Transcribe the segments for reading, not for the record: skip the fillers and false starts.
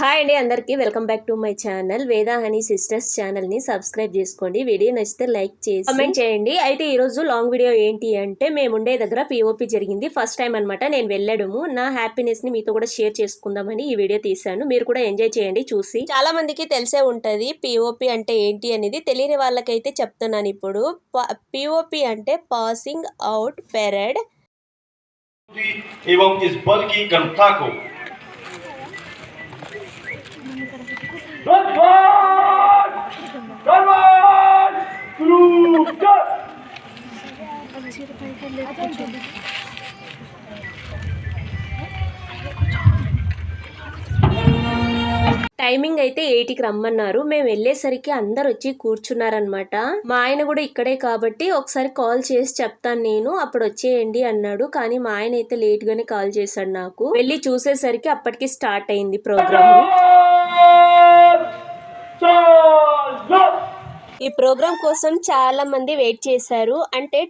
Hi అండి అందరికీ welcome back to my channel Veda honey sisters channel ని subscribe చేసుకోండి. వీడియో నచ్చితే లైక్ చేసి కామెంట్ చేయండి. అయితే ఈ రోజు లాంగ్ వీడియో ఏంటి అంటే మేము ఉండే దగ్గర పిఓపి జరిగింది. ఫస్ట్ టైం అన్నమాట నేను వెళ్ళడము. నా హ్యాపీనెస్ ని మీతో కూడా షేర్ చేసుకుందామని ఈ వీడియో తీశాను. మీరు కూడా ఎంజాయ్ చేయండి చూసి. చాలా మందికి తెలిసే ఉంటది పిఓపి అంటే ఏంటి అనేది. తెలియని వాళ్ళకైతే చెప్తున్నాను ఇప్పుడు. పిఓపి అంటే పాసింగ్ అవుట్ పెరేడ్ एवं इस बल की घनता को టైమింగ్ అయితే 8కి రమ్మన్నారు. మేము వెళ్ళేసరికి అందరు వచ్చి కూర్చున్నారనమాట. మా ఆయన కూడా ఇక్కడే కాబట్టి ఒకసారి కాల్ చేసి చెప్తాను నేను, అప్పుడు వచ్చేయండి అన్నాడు. కానీ మా ఆయన అయితే లేట్ గానే కాల్ చేశాడు నాకు. వెళ్ళి చూసేసరికి అప్పటికి స్టార్ట్ అయింది ప్రోగ్రామ్. ఈ ప్రోగ్రామ్ కోసం చాలా మంది వెయిట్ చేశారు. అంటే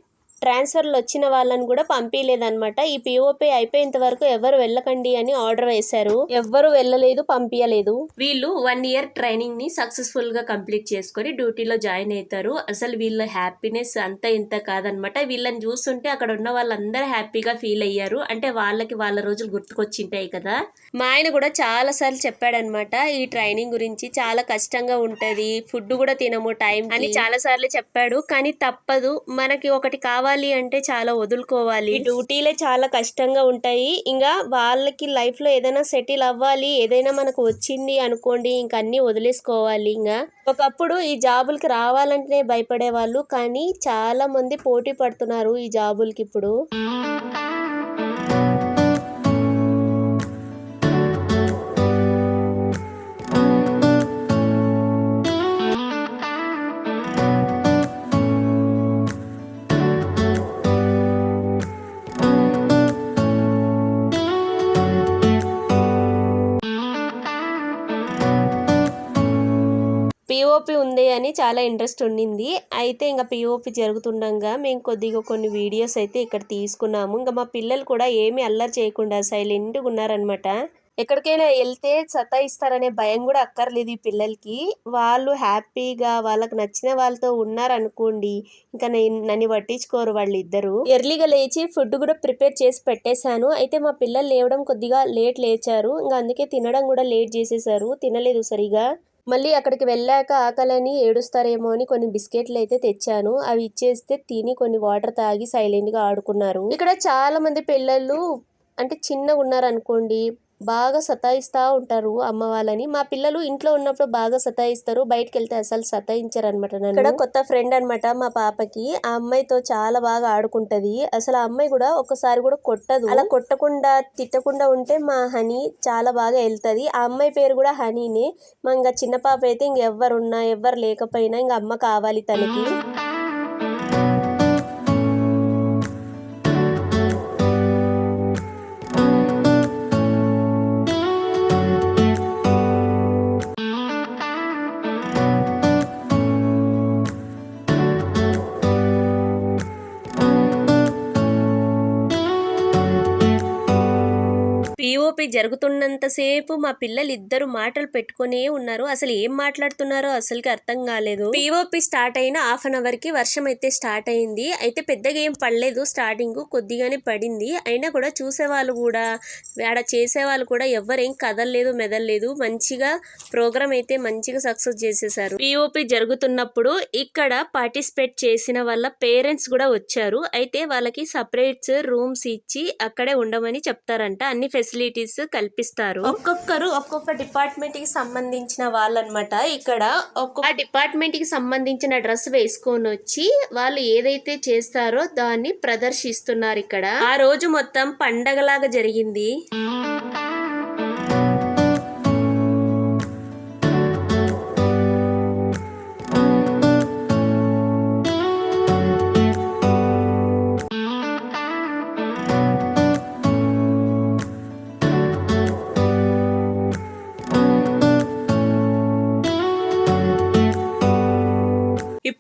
ట్రాన్స్ఫర్లు వచ్చిన వాళ్ళని కూడా పంపించలేదన్నమాట. ఈ పిఓపి అయిపోయేంత వరకు ఎవరు వెళ్ళకండి అని ఆర్డర్ వేశారు. ఎవ్వరు వెళ్ళలేదు, పంపించలేదు. వీళ్ళు 1 ఇయర్ ట్రైనింగ్ ని సక్సెస్ఫుల్ గా కంప్లీట్ చేసుకొని డ్యూటీలో జాయిన్ అవుతారు. అసలు వీళ్ళ హ్యాపీనెస్ అంత ఇంత కాదనమాట. వీళ్ళని చూస్తుంటే అక్కడ ఉన్న వాళ్ళందరూ హ్యాపీగా ఫీల్ అయ్యారు. అంటే వాళ్ళకి వాళ్ళ రోజులు గుర్తుకొచ్చింటాయి కదా. మా ఆయన కూడా చాలా సార్లు చెప్పాడనమాట ఈ ట్రైనింగ్ గురించి. చాలా కష్టంగా ఉంటది, ఫుడ్ కూడా తినము టైం అని చాలా సార్లు చెప్పాడు. కానీ తప్పదు, మనకి ఒకటి కావాలి అంటే చాలా వదులుకోవాలి. డ్యూటీలే చాలా కష్టంగా ఉంటాయి. ఇంకా వాళ్ళకి లైఫ్ లో ఏదైనా సెటిల్ అవ్వాలి, ఏదైనా మనకు వచ్చింది అనుకోండి, ఇంకా అన్ని వదిలేసుకోవాలి. ఇంకా ఒకప్పుడు ఈ జాబులకి రావాలంటేనే భయపడే వాళ్ళు, కానీ చాలా మంది పోటీ పడుతున్నారు ఈ జాబులకి ఇప్పుడు. పిఓపి ఉంది అని చాలా ఇంట్రెస్ట్ ఉండింది. అయితే ఇంకా పిఓపి జరుగుతుండగా మేము కొద్దిగా కొన్ని వీడియోస్ అయితే ఇక్కడ తీసుకున్నాము. ఇంకా మా పిల్లలు కూడా ఏమీ అల్లరి చేయకుండా సైలెంట్గా ఉన్నారనమాట. ఎక్కడికైనా వెళ్తే సతాయిస్తారనే భయం కూడా అక్కర్లేదు ఈ పిల్లలకి. వాళ్ళు హ్యాపీగా వాళ్ళకి నచ్చిన వాళ్ళతో ఉన్నారనుకోండి, ఇంకా నన్ను పట్టించుకోరు వాళ్ళిద్దరు. ఎర్లీగా లేచి ఫుడ్ కూడా ప్రిపేర్ చేసి పెట్టేశాను. అయితే మా పిల్లలు లేవడం కొద్దిగా లేచారు. ఇంకా అందుకే తినడం కూడా లేట్ చేసేసారు, తినలేదు సరిగా. మళ్ళీ అక్కడికి వెళ్ళాక ఆకలని ఏడుస్తారేమో అని కొన్ని బిస్కెట్లు అయితే తెచ్చాను. అవి ఇచ్చేస్తే తిని కొన్ని వాటర్ తాగి సైలెంట్ గా ఆడుకున్నారు. ఇక్కడ చాలా మంది పిల్లలు అంటే చిన్నగా ఉన్నారనుకోండి, బాగా సతాయిస్తూ ఉంటారు అమ్మ వాళ్ళని. మా పిల్లలు ఇంట్లో ఉన్నప్పుడు బాగా సతాయిస్తారు, బయటకు వెళ్తే అసలు సతాయించారు అనమాట. ఇక్కడ కొత్త ఫ్రెండ్ అనమాట మా పాపకి. ఆ అమ్మాయితో చాలా బాగా ఆడుకుంటది. అసలు ఆ అమ్మాయి కూడా ఒకసారి కూడా కొట్టదు. అలా కొట్టకుండా తిట్టకుండా ఉంటే మా హనీ చాలా బాగా వెళ్తది. ఆ అమ్మాయి పేరు కూడా హనీనే. మా ఇంకా చిన్న పాప అయితే ఇంకెవ్వరున్నా ఎవ్వరు లేకపోయినా ఇంకా అమ్మ కావాలి తనకి. పిఓపి జరుగుతున్నంతసేపు మా పిల్లలు ఇద్దరు మాటలు పెట్టుకునే ఉన్నారు. అసలు ఏం మాట్లాడుతున్నారో అసలుకి అర్థం కాలేదు. పిఓపి స్టార్ట్ అయిన 1/2 అవర్ కి వర్షం అయితే స్టార్ట్ అయింది. అయితే పెద్దగా ఏం పడలేదు, స్టార్టింగ్ కొద్దిగానే పడింది. అయినా కూడా చూసేవాళ్ళు కూడా ఆడ చేసేవాళ్ళు కూడా ఎవరేం కదలలేదు, మెదలలేదు. మంచిగా ప్రోగ్రామ్ అయితే మంచిగా సక్సెస్ చేసేసారు. పిఓపి జరుగుతున్నప్పుడు ఇక్కడ పార్టిసిపేట్ చేసిన వాళ్ళ పేరెంట్స్ కూడా వచ్చారు. అయితే వాళ్ళకి సపరేట్ రూమ్స్ ఇచ్చి అక్కడే ఉండమని చెప్తారంట. అన్ని ఫెసిలిటీస్ కల్పిస్తారు. ఒక్కొక్కరు ఒక్కొక్క డిపార్ట్మెంట్ కి సంబంధించిన వాళ్ళనమాట. ఇక్కడ ఒక్కొక్క డిపార్ట్మెంట్ కి సంబంధించిన డ్రెస్ వేసుకొని వచ్చి వాళ్ళు ఏదైతే చేస్తారో దాన్ని ప్రదర్శిస్తున్నారు. ఇక్కడ ఆ రోజు మొత్తం పండగలాగా జరిగింది.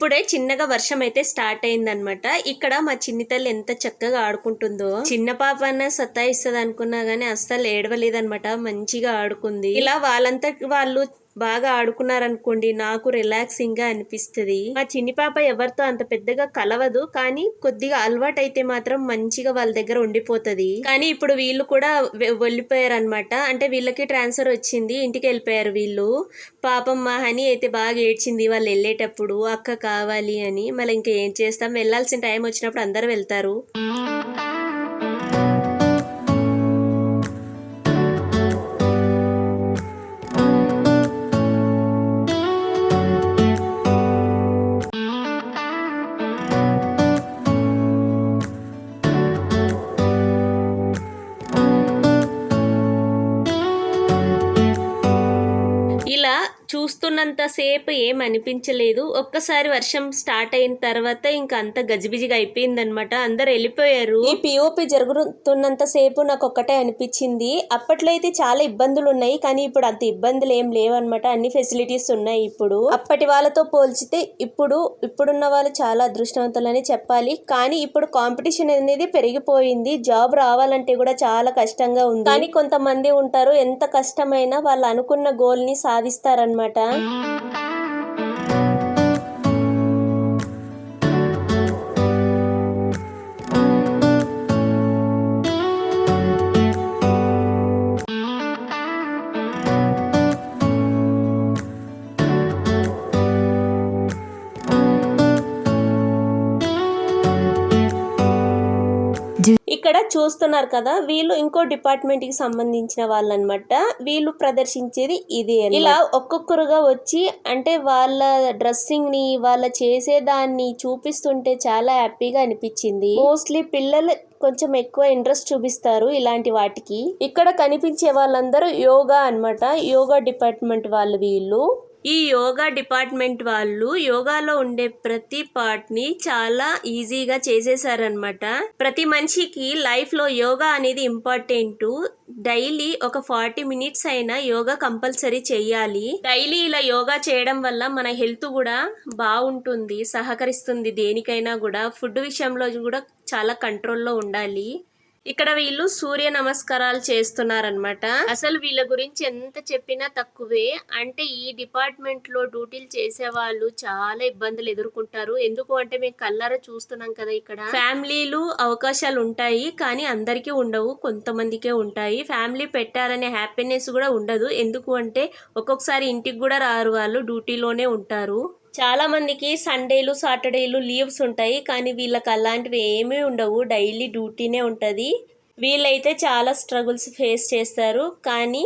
ఇప్పుడే చిన్నగా వర్షం అయితే స్టార్ట్ అయిందనమాట. ఇక్కడ మా చిన్ని తల్లి ఎంత చక్కగా ఆడుకుంటుందో. చిన్న పాప అన్న సతాయిస్తుంది అనుకున్నా గానీ అస్సలు ఏడవలేదనమాట, మంచిగా ఆడుకుంది. ఇలా వాళ్ళంతా వాళ్ళు బాగా ఆడుకున్నారనుకోండి, నాకు రిలాక్సింగ్ గా అనిపిస్తుంది. మా చిన్ని పాప ఎవరితో అంత పెద్దగా కలవదు, కానీ కొద్దిగా అలవాటు అయితే మాత్రం మంచిగా వాళ్ళ దగ్గర ఉండిపోతుంది. కానీ ఇప్పుడు వీళ్ళు కూడా వెళ్ళిపోయారు అనమాట. అంటే వీళ్ళకి ట్రాన్స్ఫర్ వచ్చింది, ఇంటికి వెళ్ళిపోయారు వీళ్ళు. పాపం మా హనీ అయితే బాగా ఏడ్చింది వాళ్ళు వెళ్ళేటప్పుడు, అక్క కావాలి అని. మళ్ళీ ఇంకా ఏం చేస్తాం, వెళ్ళాల్సిన టైం వచ్చినప్పుడు అందరు వెళ్తారు. ఇలా చూస్తున్నంతసేపు ఏం అనిపించలేదు. ఒక్కసారి వర్షం స్టార్ట్ అయిన తర్వాత ఇంకా అంత గజిబిజిగా అయిపోయిందనమాట, అందరు వెళ్ళిపోయారు. ఈ పిఓపి జరుగుతున్నంత సేపు నాకు ఒక్కటే అనిపించింది, అప్పట్లో అయితే చాలా ఇబ్బందులు ఉన్నాయి, కానీ ఇప్పుడు అంత ఇబ్బందులు ఏం లేవన్నమాట. అన్ని ఫెసిలిటీస్ ఉన్నాయి ఇప్పుడు. అప్పటి వాళ్ళతో పోల్చితే ఇప్పుడున్న వాళ్ళు చాలా అదృష్టవంతులని చెప్పాలి. కానీ ఇప్పుడు కాంపిటీషన్ అనేది పెరిగిపోయింది, జాబ్ రావాలంటే కూడా చాలా కష్టంగా ఉంది. కానీ కొంతమంది ఉంటారు, ఎంత కష్టమైనా వాళ్ళు అనుకున్న గోల్ ని సాధిస్తారన్నమాట. ఇక్కడ చూస్తున్నారు కదా, వీళ్ళు ఇంకో డిపార్ట్మెంట్ కి సంబంధించిన వాళ్ళు అనమాట. వీళ్ళు ప్రదర్శించేది ఇదే. ఇలా ఒక్కొక్కరుగా వచ్చి అంటే వాళ్ళ డ్రెస్సింగ్ ని వాళ్ళ చేసేదాన్ని చూపిస్తుంటే చాలా హ్యాపీగా అనిపించింది. మోస్ట్లీ పిల్లలు కొంచెం ఎక్కువ ఇంట్రెస్ట్ చూపిస్తారు ఇలాంటి వాటికి. ఇక్కడ కనిపించే వాళ్ళందరూ యోగా అన్నమాట, యోగా డిపార్ట్మెంట్ వాళ్ళు వీళ్ళు. ఈ యోగా డిపార్ట్మెంట్ వాళ్ళు యోగాలో ఉండే ప్రతి పార్ట్ ని చాలా ఈజీగా చేసేసారనమాట. ప్రతి మనిషికి లైఫ్ లో యోగా అనేది ఇంపార్టెంట్. డైలీ ఒక 40 మినిట్స్ అయినా యోగా కంపల్సరీ చెయ్యాలి. డైలీ ఇలా యోగా చేయడం వల్ల మన హెల్త్ కూడా బాగుంటుంది, సహకరిస్తుంది. దేనికైనా కూడా ఫుడ్ విషయంలో కూడా చాలా కంట్రోల్లో ఉండాలి. ఇక్కడ వీళ్ళు సూర్య నమస్కారాలు చేస్తున్నారనమాట. అసలు వీళ్ళ గురించి ఎంత చెప్పినా తక్కువే. అంటే ఈ డిపార్ట్మెంట్ లో డ్యూటీలు చేసే వాళ్ళు చాలా ఇబ్బందులు ఎదుర్కొంటారు. ఎందుకు అంటే మేము కళ్ళారా చూస్తున్నాం కదా, ఇక్కడ ఫ్యామిలీలు అవకాశాలు ఉంటాయి కానీ అందరికీ ఉండవు, కొంతమందికే ఉంటాయి. ఫ్యామిలీ పెట్టారనే హ్యాపీనెస్ కూడా ఉండదు. ఎందుకు అంటే ఒక్కొక్కసారి ఇంటికి కూడా రారు, వాళ్ళు డ్యూటీలోనే ఉంటారు. చాలా మందికి సండేలు సాటర్డేలు లీవ్స్ ఉంటాయి, కానీ వీళ్ళకి అలాంటివి ఏమీ ఉండవు, డైలీ డ్యూటీనే ఉంటుంది. వీళ్ళైతే చాలా స్ట్రగుల్స్ ఫేస్ చేస్తారు. కానీ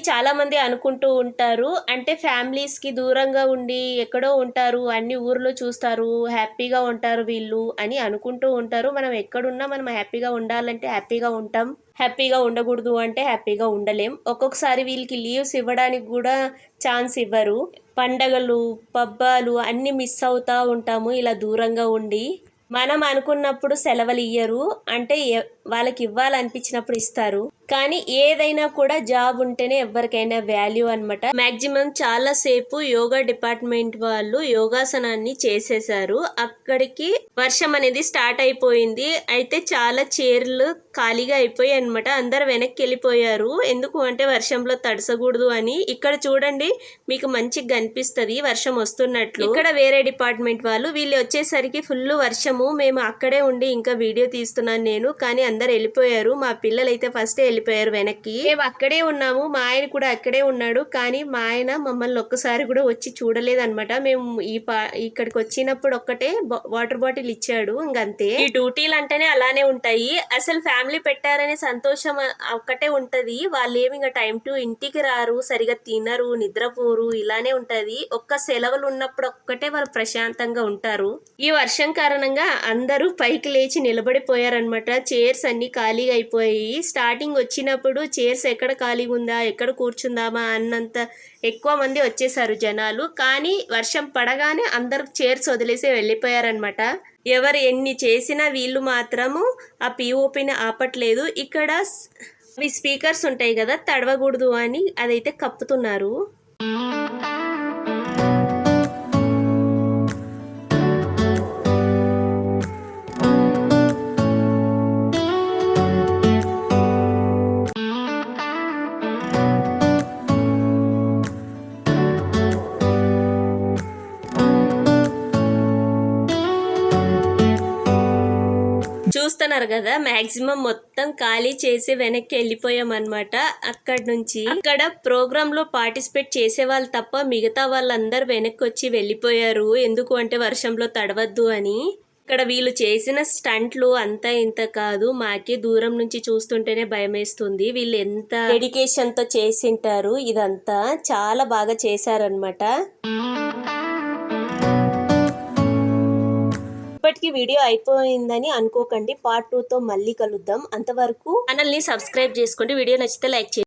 చాలా మంది అనుకుంటూ ఉంటారు, అంటే ఫ్యామిలీస్ కి దూరంగా ఉండి ఎక్కడో ఉంటారు, అన్ని ఊర్లో చూస్తారు, హ్యాపీగా ఉంటారు వీళ్ళు అని అనుకుంటూ ఉంటారు. మనం ఎక్కడున్నా మనం హ్యాపీగా ఉండాలంటే హ్యాపీగా ఉంటాం, హ్యాపీగా ఉండకూడదు అంటే హ్యాపీగా ఉండలేం. ఒక్కొక్కసారి వీళ్ళకి లీవ్స్ ఇవ్వడానికి కూడా ఛాన్స్ ఇవ్వరు. పండగలు పబ్బాలు అన్ని మిస్ అవుతా ఉంటాము ఇలా దూరంగా ఉండి. మనం అనుకున్నప్పుడు సెలవులు ఇయ్యరు, అంటే వాళ్ళకి ఇవ్వాలనిపించినప్పుడు ఇస్తారు. కానీ ఏదైనా కూడా జాబ్ ఉంటేనే ఎవరికైనా వాల్యూ అన్నమాట. మాక్సిమం చాలా సేపు యోగా డిపార్ట్మెంట్ వాళ్ళు యోగాసనాన్ని చేసేసారు. అక్కడికి వర్షం అనేది స్టార్ట్ అయిపోయింది. అయితే చాలా చైర్లు ఖాళీగా అయిపోయాయి అన్నమాట. అందరు వెనక్కి వెళ్ళిపోయారు, ఎందుకు అంటే వర్షంలో తడసకూడదు అని. ఇక్కడ చూడండి, మీకు మంచిగా కనిపిస్తుంది వర్షం వస్తున్నట్లు. ఇక్కడ వేరే డిపార్ట్మెంట్ వాళ్ళు, వీళ్ళు వచ్చేసరికి ఫుల్ వర్షము. మేము అక్కడే ఉండి ఇంకా వీడియో తీస్తున్నాను నేను, కానీ అందరు వెళ్ళిపోయారు. మా పిల్లలు అయితే ఫస్ట్ వెళ్ళిపోయారు. వెళ్ళిపోయారు వెనక్కి. మేము అక్కడే ఉన్నాము, మా ఆయన కూడా అక్కడే ఉన్నాడు. కానీ మా ఆయన మమ్మల్ని ఒక్కసారి కూడా వచ్చి చూడలేదన్నమాట. మేము ఇక్కడికి వచ్చినప్పుడు ఒక్కటే వాటర్ బాటిల్ ఇచ్చాడు, ఇంకంతే. ఈ డ్యూటీలు అంటేనే అలానే ఉంటాయి. అసలు ఫ్యామిలీ పెట్టారనే సంతోషం ఒక్కటే ఉంటది. వాళ్ళు ఏమి ఇంకా టైం టు ఇంటికి రారు, సరిగా తినరు, నిద్రపోరు, ఇలానే ఉంటది. ఒక్క సెలవులు ఉన్నప్పుడు ఒక్కటే వాళ్ళు ప్రశాంతంగా ఉంటారు. ఈ వర్షం కారణంగా అందరూ పైకి లేచి నిలబడిపోయారనమాట. చైర్స్ అన్ని ఖాళీగా అయిపోయాయి. స్టార్టింగ్ వచ్చినప్పుడు చైర్స్ ఎక్కడ ఖాళీగా ఉందా, ఎక్కడ కూర్చుందామా అన్నంత ఎక్కువ మంది వచ్చేసారు జనాలు. కానీ వర్షం పడగానే అందరు చైర్స్ వదిలేసి వెళ్ళిపోయారనమాట. ఎవరు ఎన్ని చేసినా వీళ్ళు మాత్రము ఆ పిఓపిని ఆపట్లేదు. ఇక్కడ అవి స్పీకర్స్ ఉంటాయి కదా, తడవకూడదు అని అదైతే కప్పుతున్నారు. చూస్తున్నారు కదా, మాక్సిమం మొత్తం ఖాళీ చేసి వెనక్కి వెళ్ళిపోయాం అనమాట. అక్కడ ప్రోగ్రామ్ లో పార్టిసిపేట్ చేసే వాళ్ళు తప్ప మిగతా వాళ్ళందరూ వెనక్కి వచ్చి వెళ్ళిపోయారు. ఎందుకు అంటే వర్షంలో తడవద్దు అని. ఇక్కడ వీళ్ళు చేసిన స్టంట్లు అంతా ఇంత కాదు, మాకే దూరం నుంచి చూస్తుంటేనే భయం వేస్తుంది. వీళ్ళు ఎంత డెడికేషన్ తో చేసింటారు. ఇదంతా చాలా బాగా చేశారనమాట. ఇప్పటికి వీడియో అయిపోయిందని అనుకోకండి, పార్ట్ 2తో మళ్ళీ కలుద్దాం. అంతవరకు ఛానల్ని సబ్స్క్రైబ్ చేసుకోండి. వీడియో నచ్చితే లైక్ చేయండి.